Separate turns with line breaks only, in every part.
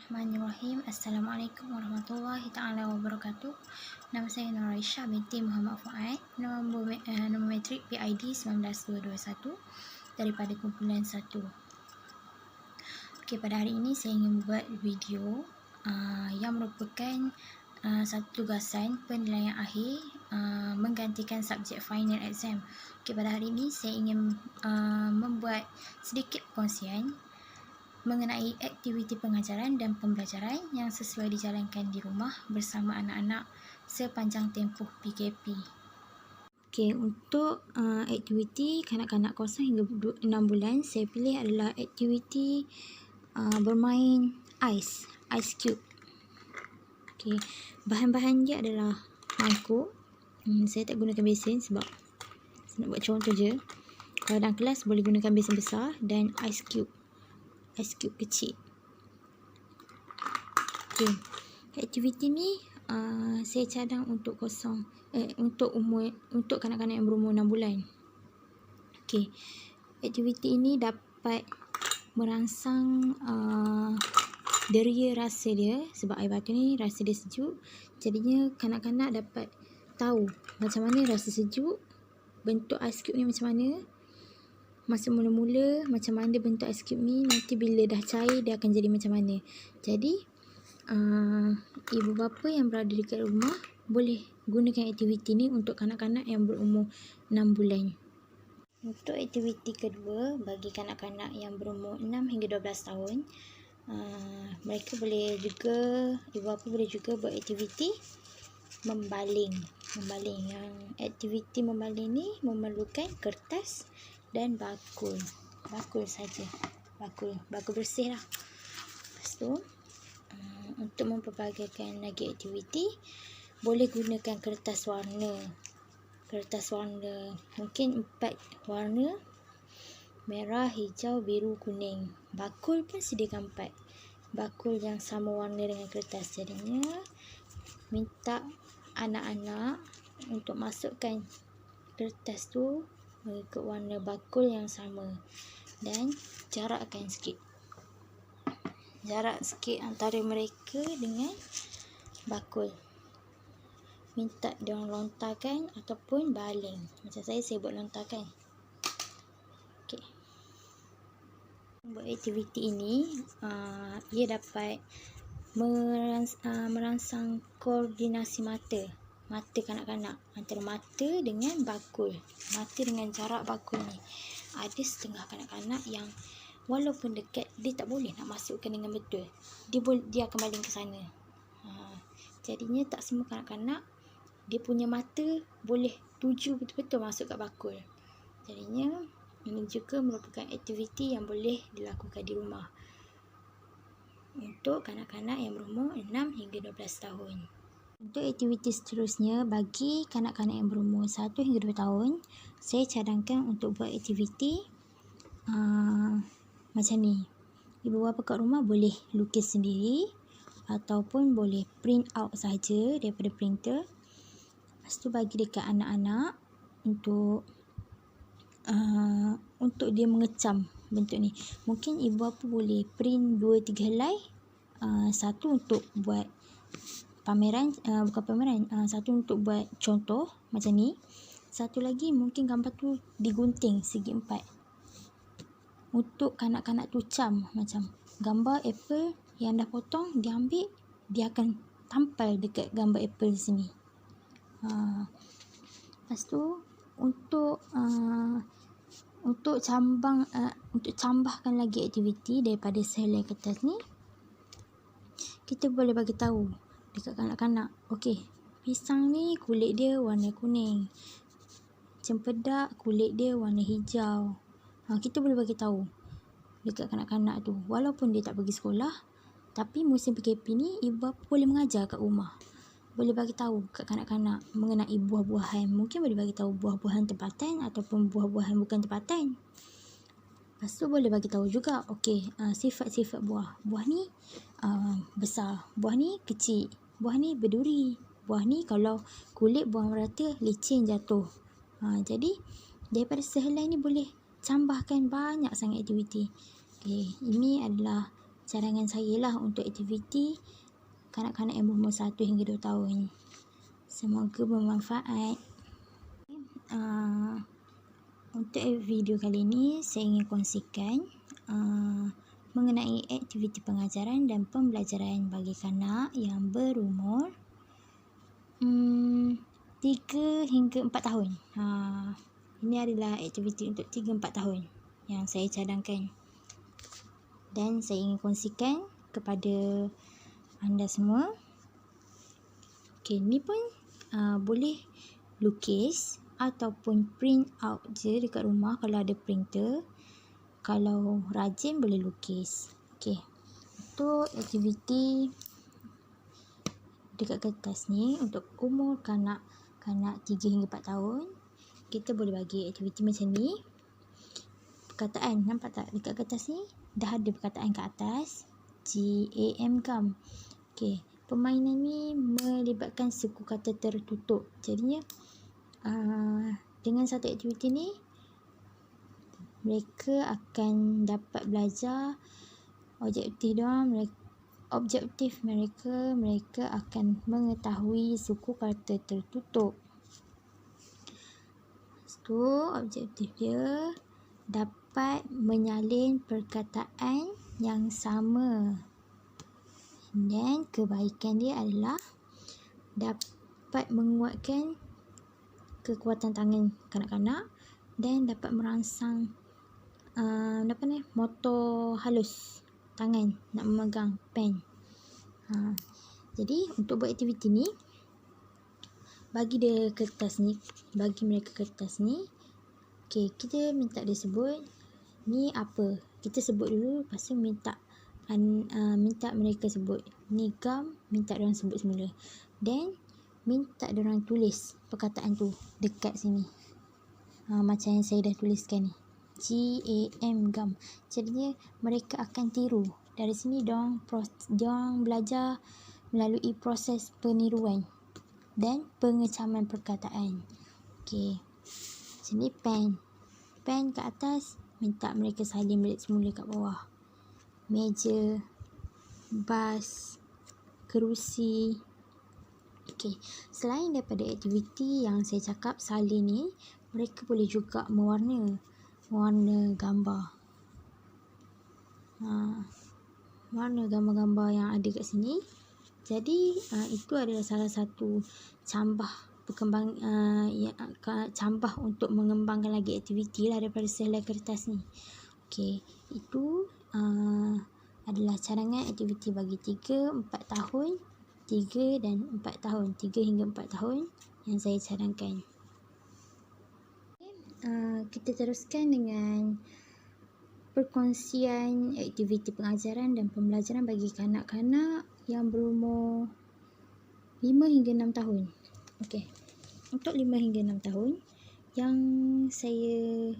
Bismillahirrahmanirrahim. Assalamualaikum warahmatullahi taala wabarakatuh. Nama saya Nur Aisyah binti Muhammad Fuad. Nombor metrik PID 19221 daripada kumpulan 1. Okey, pada hari ini saya ingin buat video yang merupakan satu tugasan penilaian akhir menggantikan subjek final exam. Okey, pada hari ini saya ingin membuat sedikit perkongsian mengenai aktiviti pengajaran dan pembelajaran yang sesuai dijalankan di rumah bersama anak-anak sepanjang tempoh PKP. Okey, untuk aktiviti kanak-kanak kosong hingga 6 bulan, saya pilih adalah aktiviti bermain ice cube. Okey, bahan-bahan dia adalah mangkuk. Saya tak gunakan besen sebab saya nak buat contoh je. Kalau dalam kelas boleh gunakan besen besar dan ice cube kecil. Okey, aktiviti ni saya cadang untuk untuk kanak-kanak yang berumur 6 bulan. Okey, aktiviti ini dapat merangsang deria rasa dia, sebab air batu ni rasa dia sejuk. Jadinya kanak-kanak dapat tahu macam mana rasa sejuk, bentuk ice cube ni macam mana. Masa mula-mula macam mana bentuk ice cube ni, nanti bila dah cair dia akan jadi macam mana. Jadi ibu bapa yang berada dekat rumah boleh gunakan aktiviti ni untuk kanak-kanak yang berumur 6 bulan. Untuk aktiviti kedua, bagi kanak-kanak yang berumur 6 hingga 12 tahun, mereka boleh juga, ibu bapa boleh juga buat aktiviti membaling. Yang aktiviti membaling ni memerlukan kertas dan bakul saja, bakul bersih lah. Lepas tu untuk mempelbagaikan lagi aktiviti, boleh gunakan kertas warna mungkin 4 warna: merah, hijau, biru, kuning. Bakul pun sediakan 4 bakul yang sama warna dengan kertas. Jadinya minta anak-anak untuk masukkan kertas tu mengikut warna bakul yang sama dan jarak sikit antara mereka dengan bakul. Minta diorang lontarkan ataupun baling. Macam saya buat lontarkan. Okey, buat aktiviti ini ia dapat merangsang koordinasi mata kanak-kanak, antara mata dengan bakul, mata dengan jarak bakul ni. Ada setengah kanak-kanak yang walaupun dekat, dia tak boleh nak masukkan dengan betul, dia akan baling ke sana. Jadinya tak semua kanak-kanak dia punya mata boleh tuju betul-betul masuk kat bakul. Jadinya ini juga merupakan aktiviti yang boleh dilakukan di rumah untuk kanak-kanak yang berumur 6 hingga 12 tahun. Untuk aktiviti seterusnya, bagi kanak-kanak yang berumur 1 hingga 2 tahun, saya cadangkan untuk buat aktiviti macam ni. Ibu bapa kat rumah boleh lukis sendiri ataupun boleh print out saja daripada printer. Lepas tu bagi dekat anak-anak untuk dia mengecam bentuk ni. Mungkin ibu bapa boleh print 2-3 helai, satu untuk buat pameran, satu untuk buat contoh macam ni. Satu lagi mungkin gambar tu digunting segi 4 untuk kanak-kanak tu cam, macam gambar apple yang dah potong, dia ambil, dia akan tampal dekat gambar apple di sini. Lepas tu untuk cambahkan lagi aktiviti daripada sehelai kertas ni, kita boleh bagi tahu dekat kanak-kanak, okey, pisang ni kulit dia warna kuning, cempedak kulit dia warna hijau. Kita boleh bagi tahu dekat kanak-kanak tu, walaupun dia tak pergi sekolah, tapi musim PKP ni ibu bapa boleh mengajar kat rumah. Boleh bagi tahu kat kanak-kanak mengenai buah-buahan. Mungkin boleh bagi tahu buah-buahan tempatan ataupun buah-buahan bukan tempatan. Lepas tu boleh bagi tahu juga, okey, sifat-sifat buah. Buah ni besar, buah ni kecil, buah ni berduri, buah ni kalau kulit buang merata licin jatuh. Jadi daripada sehelai ni boleh cambahkan banyak sangat aktiviti. Okey, ini adalah cadangan saya lah untuk aktiviti kanak-kanak yang berumur 1 hingga 2 tahun. Semoga bermanfaat. Untuk video kali ini saya ingin kongsikan mengenai aktiviti pengajaran dan pembelajaran bagi kanak yang berumur 3 hingga 4 tahun. Ini adalah aktiviti untuk 3-4 tahun yang saya cadangkan. Dan saya ingin kongsikan kepada anda semua. Okey, ni pun boleh lukis ataupun print out je dekat rumah kalau ada printer. Kalau rajin boleh lukis. Okey. Untuk aktiviti dekat kertas ni untuk umur kanak-kanak 3 hingga 4 tahun, kita boleh bagi aktiviti macam ni. Perkataan, nampak tak dekat kertas ni dah ada perkataan kat atas. GAM gam. Okey, permainan ni melibatkan suku kata tertutup. Jadinya dengan satu aktiviti ni mereka akan dapat belajar objektif mereka akan mengetahui suku kata tertutup. Itu objektif dia dapat menyalin perkataan yang sama. Dan kebaikan dia adalah dapat menguatkan kekuatan tangan kanak-kanak dan dapat merangsang motor halus tangan nak memegang pen. Jadi untuk buat aktiviti ni, bagi mereka kertas ni. Okey, kita minta dia sebut ni apa. Kita sebut dulu, lepas tu minta mereka sebut. Ni gam, minta diorang sebut semula. Dan minta diorang tulis perkataan tu dekat sini. Macam yang saya dah tuliskan ni. GAM gam. Jadinya mereka akan tiru. Dari sini diorang belajar melalui proses peniruan dan pengecaman perkataan. Okey. Sini pen kat atas, minta mereka salin balik semula kat bawah. Meja, bas, kerusi. Okey, selain daripada aktiviti yang saya cakap salin ni, mereka boleh juga mewarna gambar. Warna gambar-gambar yang ada kat sini. Jadi itu adalah salah satu cambah cambah untuk mengembangkan lagi aktiviti lah daripada selai kertas ni. Okey, itu adalah cadangan aktiviti bagi 3-4 tahun, 3 dan 4 tahun, 3 hingga 4 tahun yang saya cadangkan. Kita teruskan dengan perkongsian aktiviti pengajaran dan pembelajaran bagi kanak-kanak yang berumur 5 hingga 6 tahun. Okey. Untuk 5 hingga 6 tahun, yang saya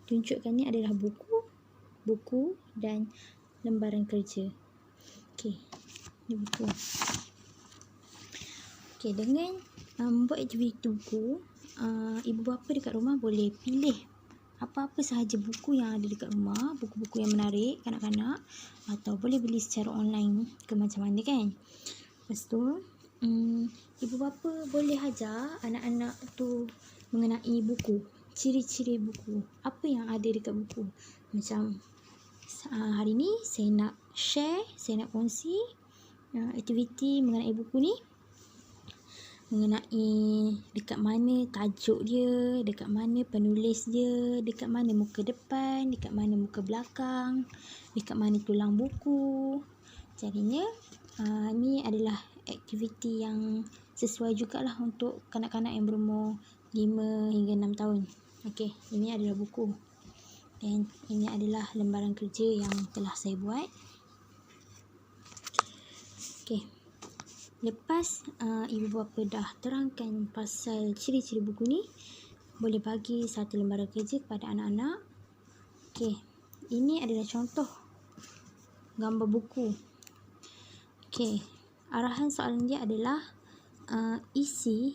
tunjukkan ni adalah buku dan lembaran kerja. Okey. Ni buku. Okey, dengan membuat aktiviti buku, ibu bapa dekat rumah boleh pilih apa-apa sahaja buku yang ada dekat rumah, buku-buku yang menarik kanak-kanak, atau boleh beli secara online ke macam mana kan. Lepas tu ibu bapa boleh ajar anak-anak tu mengenai buku, ciri-ciri buku, apa yang ada dekat buku. Macam hari ni saya nak kongsi aktiviti mengenai buku ni, mengenai dekat mana tajuk dia, dekat mana penulis dia, dekat mana muka depan, dekat mana muka belakang, dekat mana tulang buku. Jadinya ni adalah aktiviti yang sesuai jugalah untuk kanak-kanak yang berumur 5 hingga 6 tahun. Okey, ini adalah buku. Dan ini adalah lembaran kerja yang telah saya buat. Okey. Lepas ibu bapa dah terangkan pasal ciri-ciri buku ni, boleh bagi satu lembaran kerja kepada anak-anak. Okey, ini adalah contoh gambar buku. Okey, arahan soalan dia adalah isi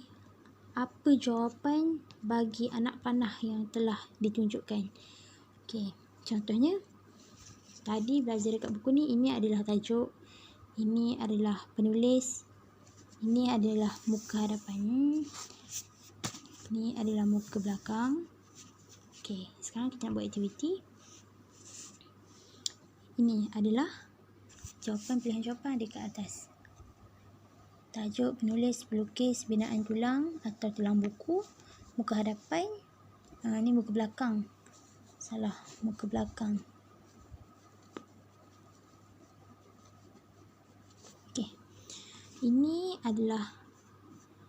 apa jawapan bagi anak panah yang telah ditunjukkan. Okey, contohnya tadi belajar dekat buku ni, ini adalah tajuk, ini adalah penulis, ini adalah muka hadapan, ini adalah muka belakang. Okey, sekarang kita nak buat aktiviti. Ini adalah jawapan, pilihan jawapan ada kat atas. Tajuk, penulis, pelukis, binaan tulang atau tulang buku, muka hadapan. Ni muka belakang. Salah, muka belakang. Okey. Ini adalah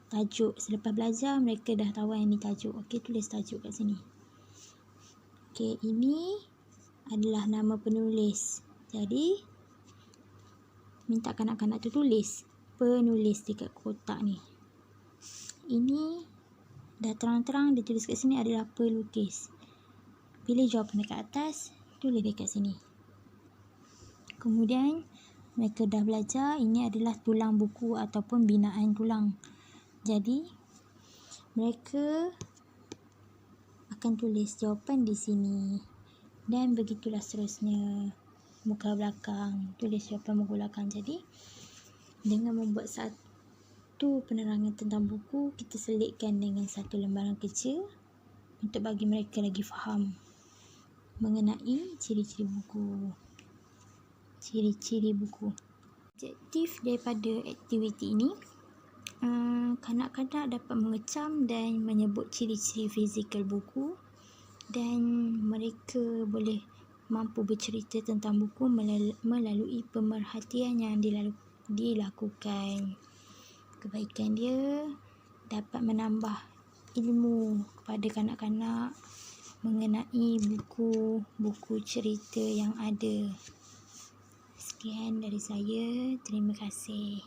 tajuk. Selepas belajar, mereka dah tahu yang ni tajuk. Okey, tulis tajuk kat sini. Okey, ini adalah nama penulis. Jadi, minta kanak-kanak tu tulis penulis dekat kotak ni. Ini dah terang-terang dia tulis kat sini adalah pelukis. Pilih jawapan dekat atas, tulis dekat sini. Kemudian mereka dah belajar ini adalah tulang buku ataupun binaan tulang. Jadi mereka akan tulis jawapan di sini. Dan begitulah seterusnya. Muka belakang, tulis jawapan muka belakang. Jadi dengan membuat satu penerangan tentang buku, kita selitkan dengan satu lembaran kerja untuk bagi mereka lagi faham mengenai ciri-ciri buku. Ciri-ciri buku. Objektif daripada aktiviti ini, kanak-kanak dapat mengecam dan menyebut ciri-ciri fizikal buku, dan mereka boleh mampu bercerita tentang buku melalui pemerhatian yang dilakukan. Kebaikan dia dapat menambah ilmu kepada kanak-kanak mengenai buku-buku cerita yang ada. Sekian dari saya. Terima kasih.